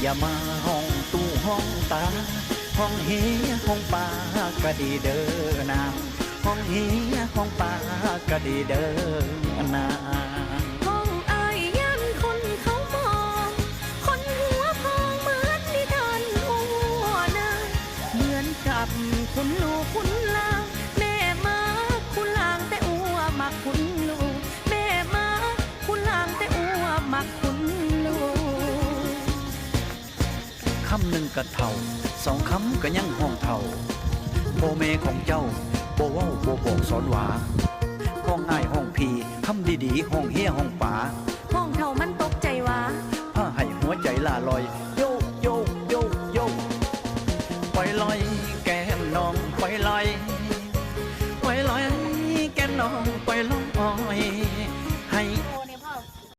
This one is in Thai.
อย่ามาห้องตู้ห้องตาห้องเฮียห้องป่าก็ดีเด้อนางห้องเฮียห้องป่าก็ดีเด้อนางห้องอายยันคนเขามองคนหัวพองเหมือนนิทานหัวนางเหมือนกับคุณลูกคุณลางแม่มาคุณลางแต่อัวมักคุณลูกแม่มาคุณลางแต่อัวมักคุณลูกคำหนึ่งกะเท่าสองคำก็ยังห้องเท่าโบเมของเจ้าโบเว้าโบบอกสอนหวาห้องอ้ายห้องพีคำดีๆห้องเฮียห้องป่าห้องเท่ามันตกใจวะผ้าให้หัวใจล่าลอย